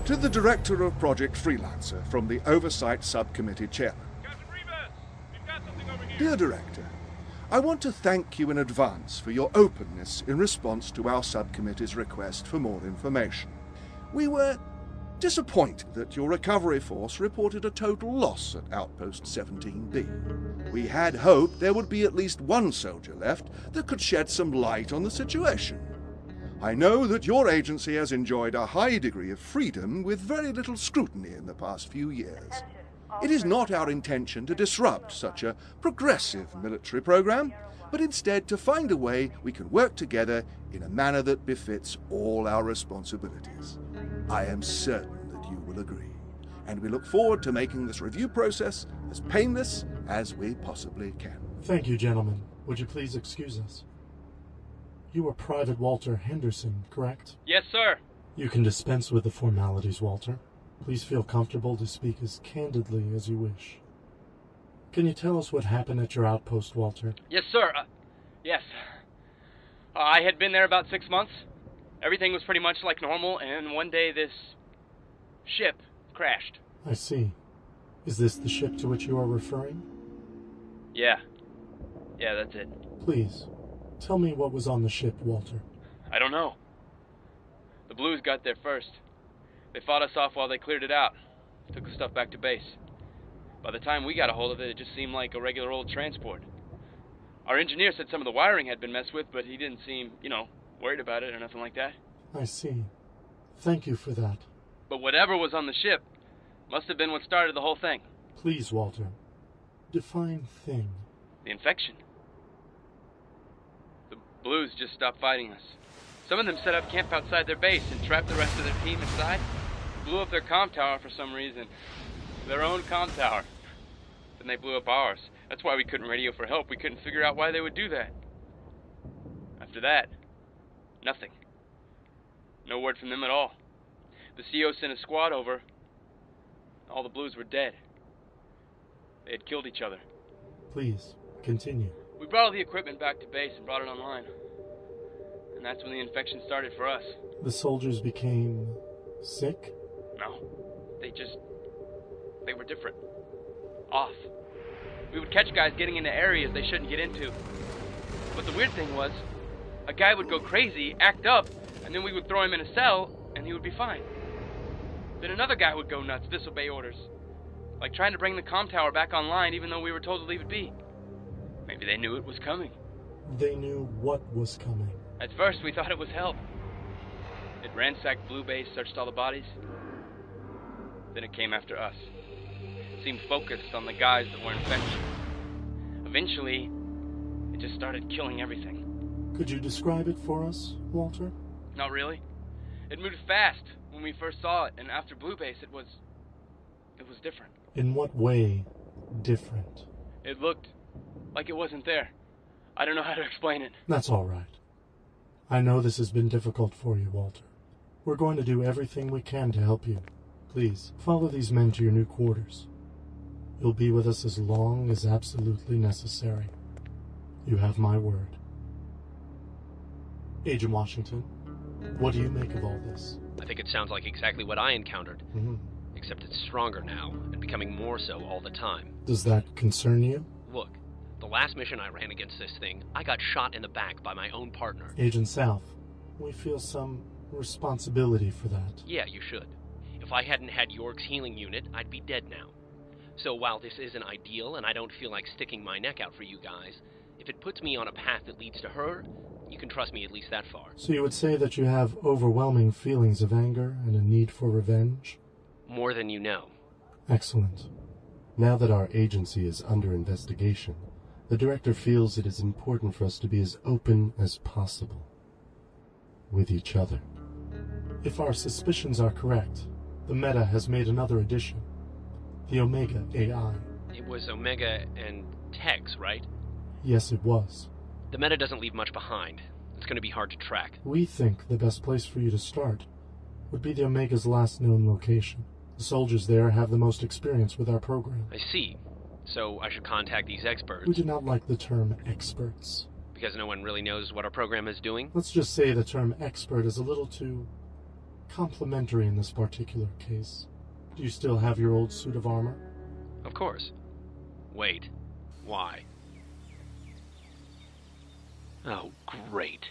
To the Director of Project Freelancer from the Oversight Subcommittee Chairman. Captain Rivas, we've got something over here. Dear Director, I want to thank you in advance for your openness in response to our subcommittee's request for more information. We were disappointed that your recovery force reported a total loss at Outpost 17B. We had hoped there would be at least one soldier left that could shed some light on the situation. I know that your agency has enjoyed a high degree of freedom with very little scrutiny in the past few years. It is not our intention to disrupt such a progressive military program, but instead to find a way we can work together in a manner that befits all our responsibilities. I am certain that you will agree, and we look forward to making this review process as painless as we possibly can. Thank you, gentlemen. Would you please excuse us? You are Private Walter Henderson, correct? Yes, sir. You can dispense with the formalities, Walter. Please feel comfortable to speak as candidly as you wish. Can you tell us what happened at your outpost, Walter? Yes, sir. Yes. I had been there about 6 months. Everything was pretty much like normal, and one day this ship crashed. I see. Is this the ship to which you are referring? Yeah. Yeah, that's it. Please, tell me what was on the ship, Walter. I don't know. The Blues got there first. They fought us off while they cleared it out. Took the stuff back to base. By the time we got a hold of it, it just seemed like a regular old transport. Our engineer said some of the wiring had been messed with, but he didn't seem, worried about it or nothing like that. I see. Thank you for that. But whatever was on the ship must have been what started the whole thing. Please, Walter. Define thing. The infection. The Blues just stopped fighting us. Some of them set up camp outside their base and trapped the rest of their team inside. Blew up their comm tower for some reason. Their own comm tower. Then they blew up ours. That's why we couldn't radio for help. We couldn't figure out why they would do that. After that, nothing. No word from them at all. The CO sent a squad over. All the Blues were dead. They had killed each other. Please, continue. We brought all the equipment back to base and brought it online. And that's when the infection started for us. The soldiers became sick? No. They were different. Off. We would catch guys getting into areas they shouldn't get into. But the weird thing was, a guy would go crazy, act up, and then we would throw him in a cell, and he would be fine. Then another guy would go nuts, disobey orders. Like trying to bring the comm tower back online even though we were told to leave it be. Maybe they knew it was coming. They knew what was coming. At first we thought it was help. It ransacked Blue Base, searched all the bodies. Then it came after us. It seemed focused on the guys that were infected. Eventually, it just started killing everything. Could you describe it for us, Walter? Not really. It moved fast when we first saw it, and after Blue Base it was different. In what way different? It looked like it wasn't there. I don't know how to explain it. That's all right. I know this has been difficult for you, Walter. We're going to do everything we can to help you. Please, follow these men to your new quarters. You'll be with us as long as absolutely necessary. You have my word. Agent Washington, what do you make of all this? I think it sounds like exactly what I encountered. Mm-hmm. Except it's stronger now, and becoming more so all the time. Does that concern you? Look, the last mission I ran against this thing, I got shot in the back by my own partner. Agent South, we feel some responsibility for that. Yeah, you should. If I hadn't had York's healing unit, I'd be dead now. So while this isn't ideal, and I don't feel like sticking my neck out for you guys, if it puts me on a path that leads to her, you can trust me at least that far. So you would say that you have overwhelming feelings of anger and a need for revenge? More than you know. Excellent. Now that our agency is under investigation, the director feels it is important for us to be as open as possible with each other. If our suspicions are correct, the Meta has made another addition, the Omega AI. It was Omega and Tex, right? Yes, it was. The Meta doesn't leave much behind. It's going to be hard to track. We think the best place for you to start would be the Omega's last known location. The soldiers there have the most experience with our program. I see. So I should contact these experts. We do not like the term experts. Because no one really knows what our program is doing? Let's just say the term expert is a little too complementary in this particular case. Do you still have your old suit of armor? Of course. Wait. Why? Oh, great.